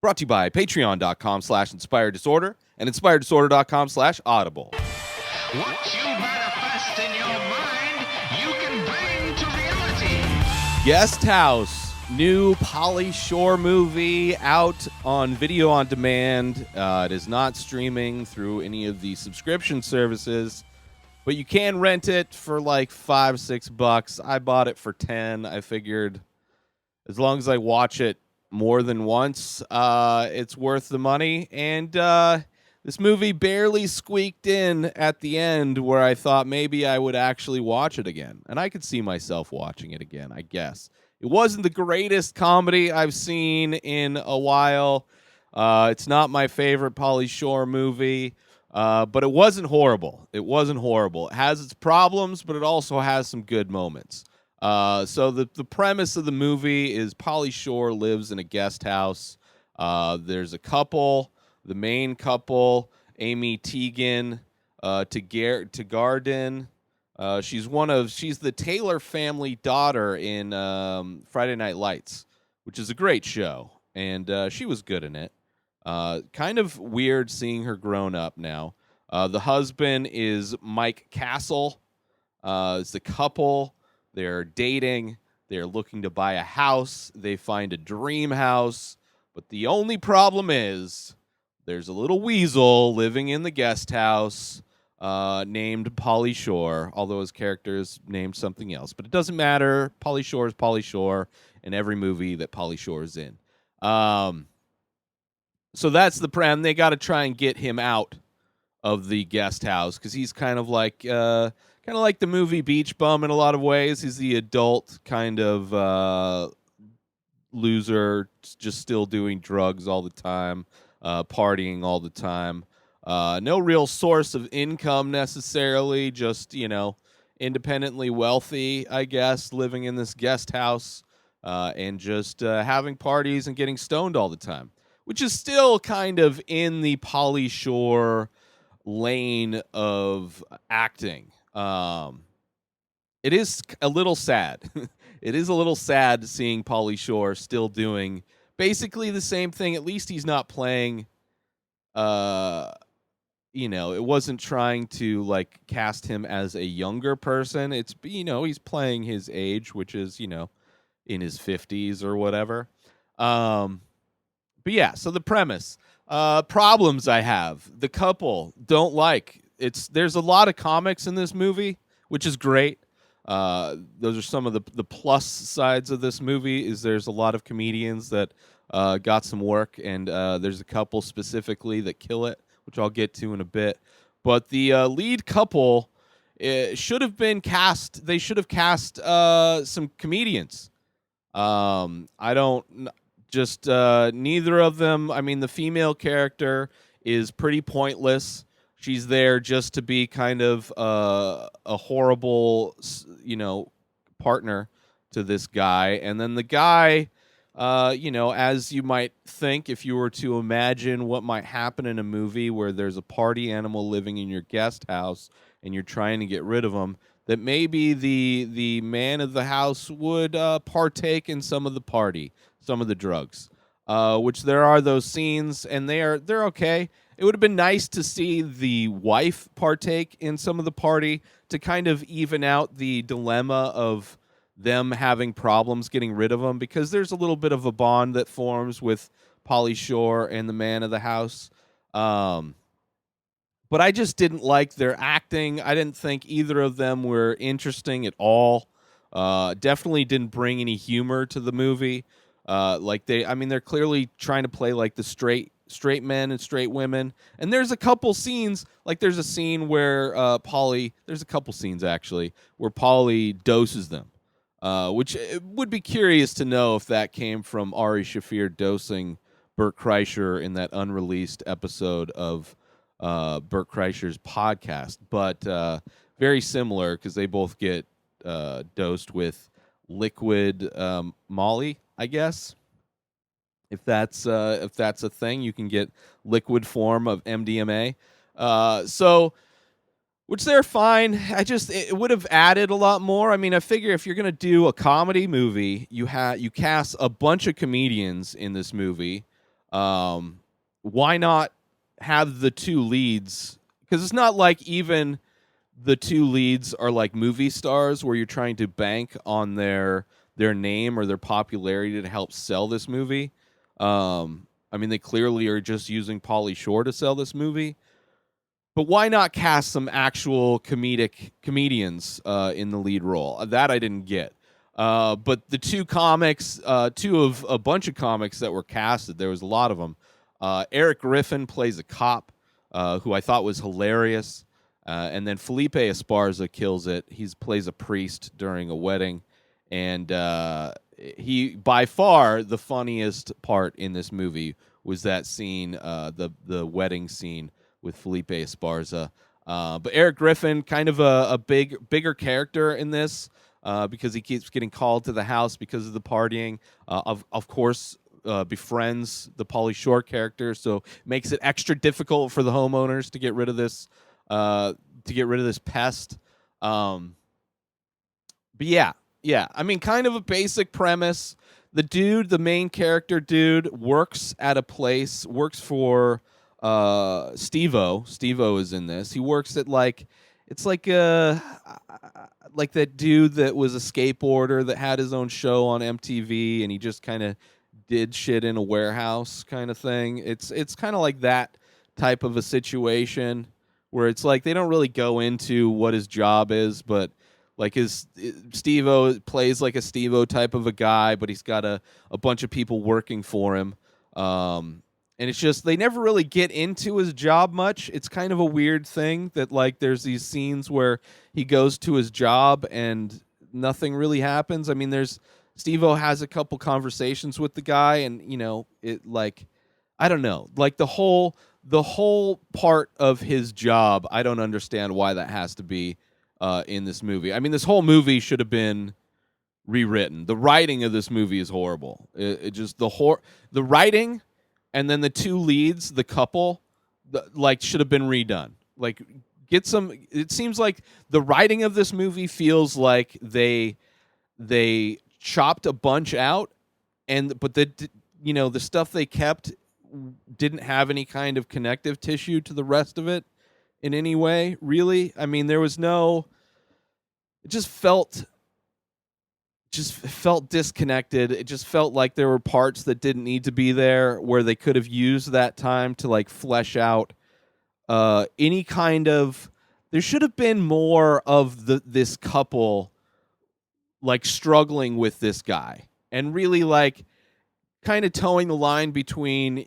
Brought to you by patreon.com/inspireddisorder and inspireddisorder.com/audible. What you manifest in your mind, you can bring to reality. Guest House, new Pauly Shore movie out on video on demand. It is not streaming through any of the subscription services, but you can rent it for like $5-6. I bought it for 10. I figured as long as I watch it more than once, it's worth the money. And this movie barely squeaked in at the end where I thought maybe I would actually watch it again. And I could see myself watching it again, I guess. It wasn't the greatest comedy I've seen in a while. It's not my favorite Pauly Shore movie, but it wasn't horrible. It wasn't horrible. It has its problems, but it also has some good moments. So the premise of the movie is Pauly Shore lives in a guest house. There's a couple, the main couple, Amy Teagan, to Garden. She's the Taylor family daughter in Friday Night Lights, which is a great show, and she was good in it. Kind of weird seeing her grown up now. The husband is Mike Castle. It's the couple. They're dating. They're looking to buy a house. They find a dream house. But the only problem is there's a little weasel living in the guest house named Pauly Shore, although his character is named something else. But it doesn't matter. Pauly Shore is Pauly Shore in every movie that Pauly Shore is in. So that's the plan. They got to try and get him out of the guest house because he's kind of like the movie Beach Bum in a lot of ways. He's the adult kind of loser, just still doing drugs all the time, partying all the time. No real source of income necessarily, just, independently wealthy, I guess, living in this guest house and just having parties and getting stoned all the time, which is still kind of in the Pauly Shore lane of acting. It is a little sad. It is a little sad seeing Pauly Shore still doing basically the same thing. At least he's not playing, it wasn't trying to like cast him as a younger person. It's, he's playing his age, which is, in his 50s or whatever. But yeah, so the premise, problems I have, the couple don't like. There's a lot of comics in this movie, which is great. Those are some of the plus sides of this movie. Is there's a lot of comedians that got some work, and there's a couple specifically that kill it, which I'll get to in a bit. But the lead couple should have been cast. They should have cast some comedians. I don't just neither of them. I mean, the female character is pretty pointless. She's there just to be kind of a horrible, partner to this guy. And then the guy, as you might think, if you were to imagine what might happen in a movie where there's a party animal living in your guest house and you're trying to get rid of him, that maybe the man of the house would partake in some of the party, some of the drugs, which there are those scenes, and they're okay. It would have been nice to see the wife partake in some of the party to kind of even out the dilemma of them having problems getting rid of him, because there's a little bit of a bond that forms with Pauly Shore and the man of the house. But I just didn't like their acting. I didn't think either of them were interesting at all. Definitely didn't bring any humor to the movie. They're clearly trying to play like the straight men and straight women. And there's a couple scenes, like there's a scene where there's a couple scenes actually where Pauly doses them, which it would be curious to know if that came from Ari Shaffir dosing Bert Kreischer in that unreleased episode of Bert Kreischer's podcast. But very similar because they both get dosed with liquid Molly, I guess. If that's a thing, you can get liquid form of MDMA. Which they're fine. It would have added a lot more. I mean, I figure if you're gonna do a comedy movie, you cast a bunch of comedians in this movie. Um, why not have the two leads? Because it's not like even the two leads are like movie stars where you're trying to bank on their name or their popularity to help sell this movie. I mean, they clearly are just using Pauly Shore to sell this movie. But why not cast some actual comedians in the lead role? That I didn't get. But the two of a bunch of comics that were casted, there was a lot of them. Eric Griffin plays a cop who I thought was hilarious. And then Felipe Esparza kills it. He plays a priest during a wedding. And he, by far, the funniest part in this movie was that scene, the wedding scene with Felipe Esparza. But Eric Griffin, kind of a bigger character in this because he keeps getting called to the house because of the partying. Of course, befriends the Pauly Shore character, so makes it extra difficult for the homeowners to get rid of this pest. But yeah. I mean, kind of a basic premise. The main character dude, works at a place, works for Steve-O. Steve-O is in this. He works at it's like that dude that was a skateboarder that had his own show on MTV, and he just kind of did shit in a warehouse kind of thing. It's kind of like that type of a situation where it's like they don't really go into what his job is, but like Steve-O plays like a Steve-O type of a guy, but he's got a bunch of people working for him. And it's just they never really get into his job much. It's kind of a weird thing that like there's these scenes where he goes to his job and nothing really happens. I mean, there's Steve-O has a couple conversations with the guy, and it like I don't know, like the whole part of his job. I don't understand why that has to be in this movie. I mean, this whole movie should have been rewritten. The writing of this movie is horrible. It just the writing, and then the two leads, the couple, should have been redone. Like, get some. It seems like the writing of this movie feels like they chopped a bunch out, but the stuff they kept didn't have any kind of connective tissue to the rest of it in any way, really. I mean, there was no. It just felt disconnected. It just felt like there were parts that didn't need to be there, where they could have used that time to like flesh out any kind of. There should have been more of this couple like struggling with this guy and really like kind of towing the line between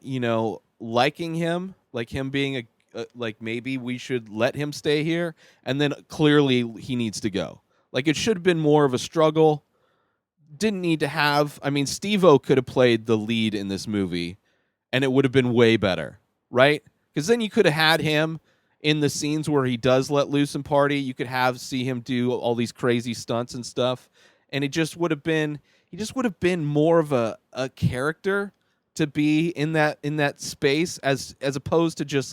liking him, like him being like maybe we should let him stay here, and then clearly he needs to go. Like, it should have been more of a struggle. Didn't need to have. I mean, Steve-O could have played the lead in this movie, and it would have been way better, right? Because then you could have had him in the scenes where he does let loose and party. You could see him do all these crazy stunts and stuff, and it just would have been. He just would have been more of a character to be in that space as opposed to just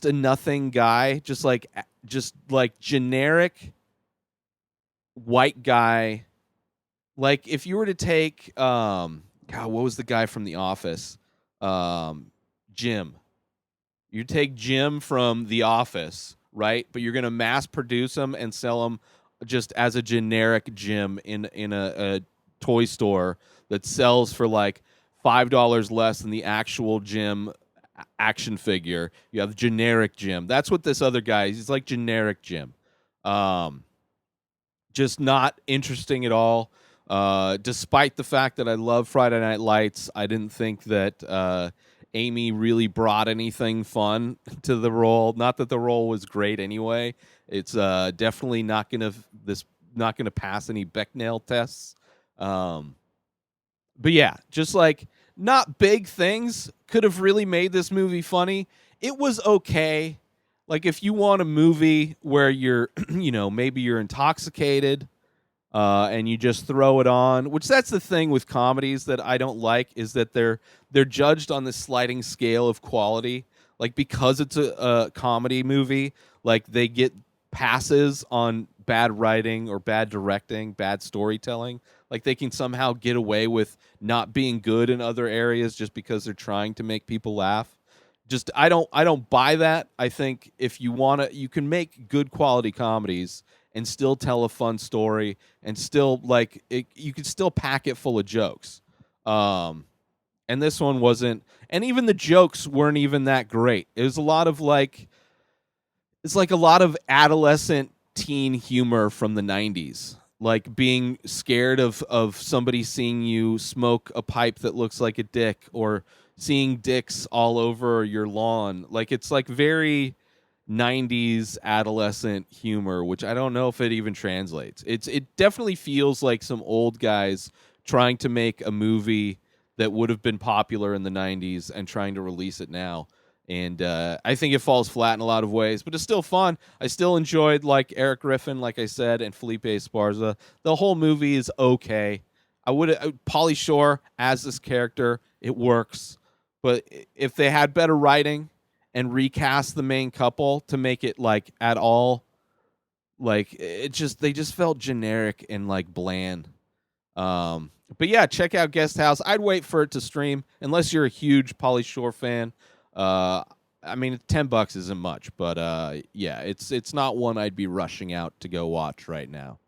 a nothing guy, just like generic white guy. Like, if you were to take God, what was the guy from The Office? Jim. You take Jim from The Office, right? But you're gonna mass produce him and sell him just as a generic Jim in a toy store that sells for like $5 less than the actual Jim action figure. You have generic Jim. That's what this other guy is. He's like generic Jim. Just not interesting at all. Despite the fact that I love Friday Night Lights, I didn't think that Amy really brought anything fun to the role. Not that the role was great anyway. It's definitely not gonna pass any Bechdel tests. But yeah, just like not big things could have really made this movie funny. It was okay. Like, if you want a movie where you're, maybe you're intoxicated, and you just throw it on, which that's the thing with comedies that I don't like, is that they're judged on this sliding scale of quality. Like, because it's a comedy movie, like they get passes on bad writing or bad directing, bad storytelling. Like they can somehow get away with not being good in other areas just because they're trying to make people laugh. Just I don't buy that. I think if you want to, you can make good quality comedies and still tell a fun story and still like it, you can still pack it full of jokes. And this one wasn't, and even the jokes weren't even that great. It was a lot of like, it's like a lot of adolescent teen humor from the 90s, like being scared of somebody seeing you smoke a pipe that looks like a dick, or seeing dicks all over your lawn. Like it's like very 90s adolescent humor, which I don't know if it even translates. It definitely feels like some old guys trying to make a movie that would have been popular in the 90s and trying to release it now. And I think it falls flat in a lot of ways, but it's still fun. I still enjoyed like Eric Griffin, like I said, and Felipe Esparza. The whole movie is okay. Pauly Shore as this character, it works. But if they had better writing and recast the main couple to make it like at all, like they just felt generic and like bland. But yeah, check out Guest House. I'd wait for it to stream unless you're a huge Pauly Shore fan. I mean, $10 isn't much, but yeah, it's not one I'd be rushing out to go watch right now.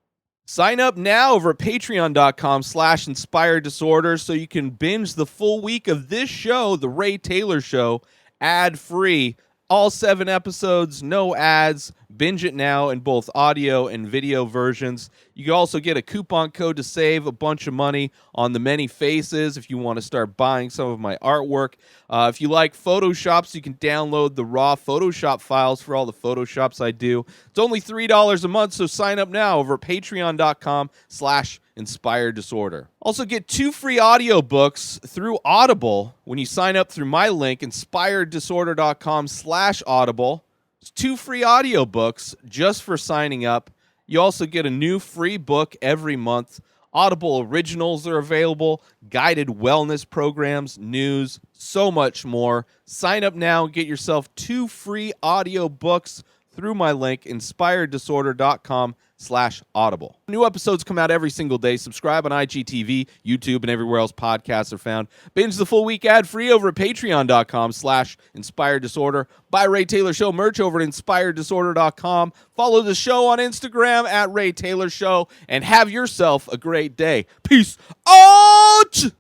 Sign up now over at patreon.com/inspired disorder so you can binge the full week of this show, The Ray Taylor Show, ad-free. All 7 episodes, no ads. Binge it now in both audio and video versions. You can also get a coupon code to save a bunch of money on The Many Faces if you want to start buying some of my artwork. If you like Photoshops, you can download the raw Photoshop files for all the Photoshops I do. It's only $3 a month, so sign up now over at patreon.com/inspired disorder. Also get 2 free audiobooks through Audible when you sign up through my link, inspireddisorder.com/audible. It's 2 free audiobooks just for signing up. You also get a new free book every month. Audible originals are available, guided wellness programs, news, so much more. Sign up now and get yourself 2 free audiobooks through my link, inspireddisorder.com/audible. New episodes come out every single day. Subscribe on IGTV, YouTube, and everywhere else podcasts are found. Binge the full week ad-free over at patreon.com/inspired disorder. Buy Ray Taylor Show merch over at inspireddisorder.com. Follow the show on Instagram at Ray Taylor Show, and have yourself a great day. Peace out!